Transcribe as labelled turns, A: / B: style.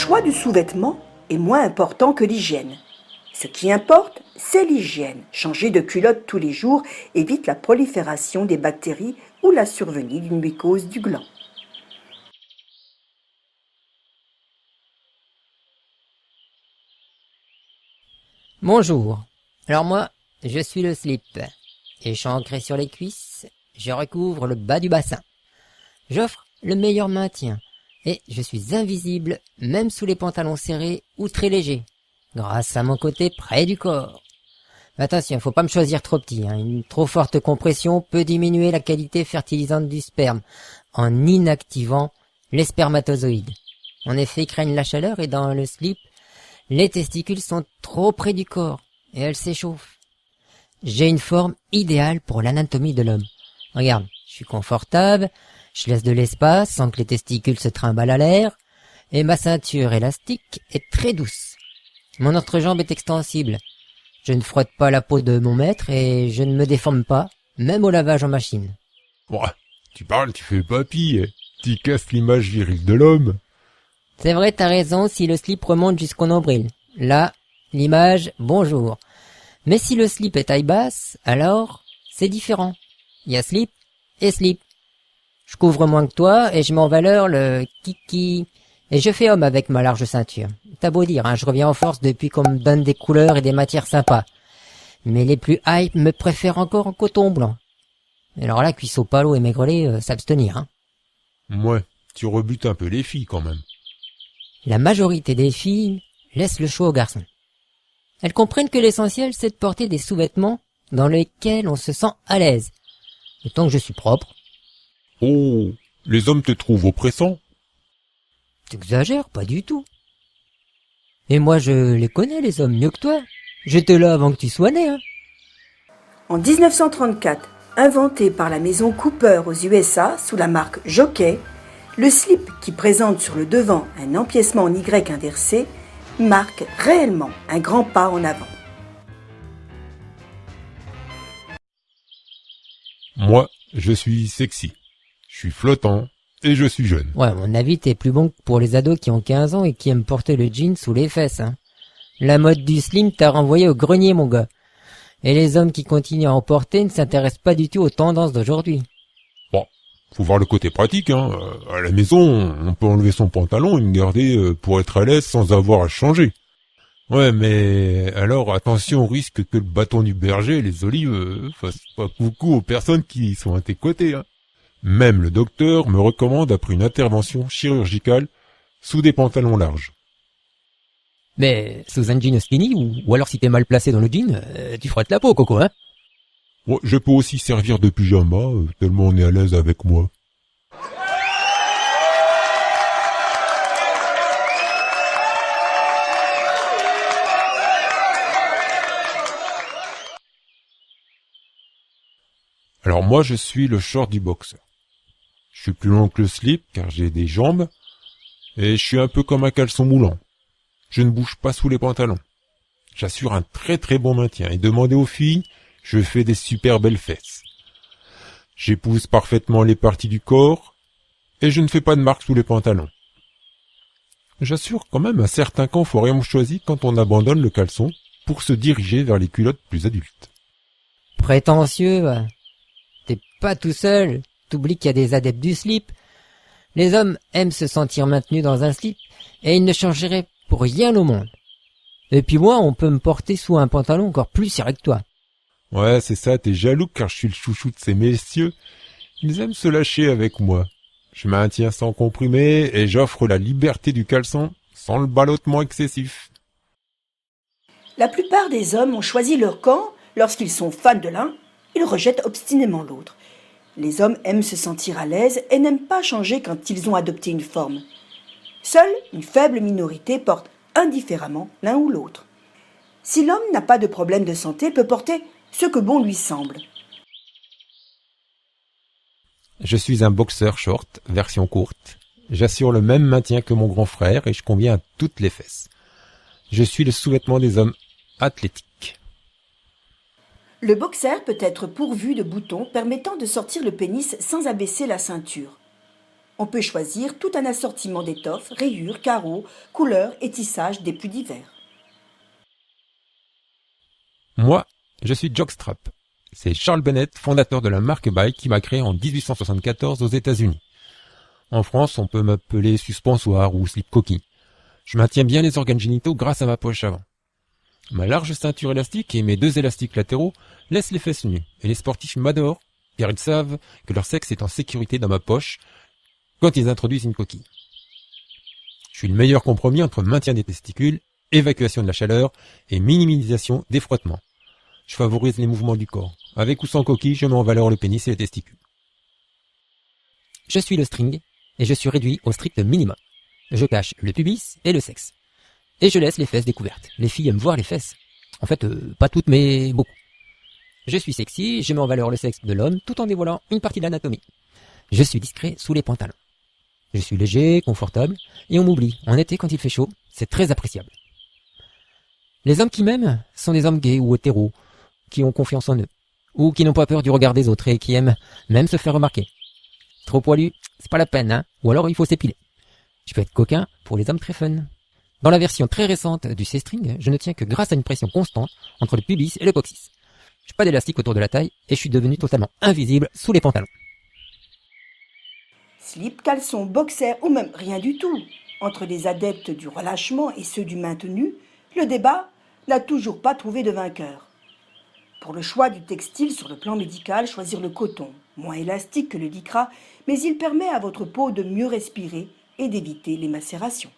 A: choix du sous-vêtement est moins important que l'hygiène. Ce qui importe, c'est l'hygiène. Changer de culotte tous les jours évite la prolifération des bactéries ou la survenue d'une mycose du gland.
B: Bonjour. Alors moi, je suis le slip. Et ancré sur les cuisses, je recouvre le bas du bassin. J'offre le meilleur maintien. Et je suis invisible, même sous les pantalons serrés ou très légers, grâce à mon côté près du corps. Attention, faut pas me choisir trop petit, hein. Une trop forte compression peut diminuer la qualité fertilisante du sperme, en inactivant les spermatozoïdes. En effet, ils craignent la chaleur et dans le slip, les testicules sont trop près du corps et elles s'échauffent. J'ai une forme idéale pour l'anatomie de l'homme. Regarde, je suis confortable, je laisse de l'espace sans que les testicules se trimballent à l'air, et ma ceinture élastique est très douce. Mon entrejambe est extensible. Je ne frotte pas la peau de mon maître et je ne me déforme pas, même au lavage en machine.
C: Ouais, tu parles, tu fais papy, tu casses l'image virile de l'homme.
B: C'est vrai, t'as raison, si le slip remonte jusqu'au nombril. Là, l'image, bonjour. Mais si le slip est taille basse, alors, c'est différent. Il y a slip et slip. Je couvre moins que toi et je mets en valeur le kiki. Et je fais homme avec ma large ceinture. T'as beau dire, hein, je reviens en force depuis qu'on me donne des couleurs et des matières sympas. Mais les plus hype me préfèrent encore en coton blanc. Et alors là, cuisseau palo et maigrelet, s'abstenir, hein.
C: Ouais, tu rebutes un peu les filles quand même.
B: La majorité des filles laissent le choix aux garçons. Elles comprennent que l'essentiel, c'est de porter des sous-vêtements dans lesquels on se sent à l'aise. Et tant que je suis propre.
C: Oh, les hommes te trouvent oppressant?
B: T'exagères, pas du tout. Et moi, je les connais, les hommes, mieux que toi. J'étais là avant que tu sois né, hein.
A: En 1934, inventé par la maison Cooper aux USA sous la marque Jockey, le slip qui présente sur le devant un empiècement en Y inversé marque réellement un grand pas en avant.
C: Moi, je suis sexy. Je suis flottant et je suis jeune.
B: Ouais, à mon avis, t'es plus bon que pour les ados qui ont 15 ans et qui aiment porter le jean sous les fesses, hein. La mode du slim t'a renvoyé au grenier, mon gars. Et les hommes qui continuent à en porter ne s'intéressent pas du tout aux tendances d'aujourd'hui.
C: Bon, faut voir le côté pratique, hein. À la maison, on peut enlever son pantalon et le garder pour être à l'aise sans avoir à changer. Ouais, mais alors attention au risque que le bâton du berger et les olives fassent pas coucou aux personnes qui sont à tes côtés, hein. Même le docteur me recommande après une intervention chirurgicale sous des pantalons larges.
B: Mais sous un jean skinny, ou alors si t'es mal placé dans le jean, tu frottes la peau, Coco, hein.
C: Ouais, je peux aussi servir de pyjama, tellement on est à l'aise avec moi. Alors moi, je suis le short du boxeur. Je suis plus long que le slip, car j'ai des jambes, et je suis un peu comme un caleçon moulant. Je ne bouge pas sous les pantalons. J'assure un très très bon maintien, et demandez aux filles, je fais des super belles fesses. J'épouse parfaitement les parties du corps, et je ne fais pas de marque sous les pantalons. J'assure quand même un certain confort choisi quand on abandonne le caleçon pour se diriger vers les culottes plus adultes.
B: Prétentieux, ouais. T'es pas tout seul. T'oublies qu'il y a des adeptes du slip. Les hommes aiment se sentir maintenus dans un slip, et ils ne changeraient pour rien au monde. Et puis moi, on peut me porter sous un pantalon encore plus serré que toi.
C: Ouais, c'est ça, t'es jaloux car je suis le chouchou de ces messieurs. Ils aiment se lâcher avec moi. Je maintiens sans comprimer et j'offre la liberté du caleçon sans le ballottement excessif.
A: La plupart des hommes ont choisi leur camp. Lorsqu'ils sont fans de l'un, ils rejettent obstinément l'autre. Les hommes aiment se sentir à l'aise et n'aiment pas changer quand ils ont adopté une forme. Seule une faible minorité porte indifféremment l'un ou l'autre. Si l'homme n'a pas de problème de santé, il peut porter ce que bon lui semble.
C: Je suis un boxeur short, version courte. J'assure le même maintien que mon grand frère et je conviens à toutes les fesses. Je suis le sous-vêtement des hommes athlétiques.
A: Le boxer peut être pourvu de boutons permettant de sortir le pénis sans abaisser la ceinture. On peut choisir tout un assortiment d'étoffes, rayures, carreaux, couleurs et tissages des plus divers.
C: Moi, je suis Jockstrap. C'est Charles Bennett, fondateur de la marque Bike, qui m'a créé en 1874 aux États-Unis. En France, on peut m'appeler suspensoire ou slip coquille. Je maintiens bien les organes génitaux grâce à ma poche avant. Ma large ceinture élastique et mes 2 élastiques latéraux laissent les fesses nues, et les sportifs m'adorent, car ils savent que leur sexe est en sécurité dans ma poche quand ils introduisent une coquille. Je suis le meilleur compromis entre maintien des testicules, évacuation de la chaleur et minimisation des frottements. Je favorise les mouvements du corps. Avec ou sans coquille, je mets en valeur le pénis et les testicules.
B: Je suis le string et je suis réduit au strict minimum. Je cache le pubis et le sexe. Et je laisse les fesses découvertes. Les filles aiment voir les fesses. En fait, pas toutes, mais beaucoup. Je suis sexy, je mets en valeur le sexe de l'homme tout en dévoilant une partie de l'anatomie. Je suis discret sous les pantalons. Je suis léger, confortable, et on m'oublie. En été, quand il fait chaud, c'est très appréciable. Les hommes qui m'aiment sont des hommes gays ou hétéros, qui ont confiance en eux, ou qui n'ont pas peur du regard des autres et qui aiment même se faire remarquer. Trop poilu, c'est pas la peine, hein, ou alors il faut s'épiler. Je peux être coquin pour les hommes très fun. Dans la version très récente du C-string, je ne tiens que grâce à une pression constante entre le pubis et le coccyx. Je n'ai pas d'élastique autour de la taille et je suis devenu totalement invisible sous les pantalons.
A: Slip, caleçon, boxer ou même rien du tout. Entre les adeptes du relâchement et ceux du maintenu, le débat n'a toujours pas trouvé de vainqueur. Pour le choix du textile sur le plan médical, choisir le coton, moins élastique que le lycra, mais il permet à votre peau de mieux respirer et d'éviter les macérations.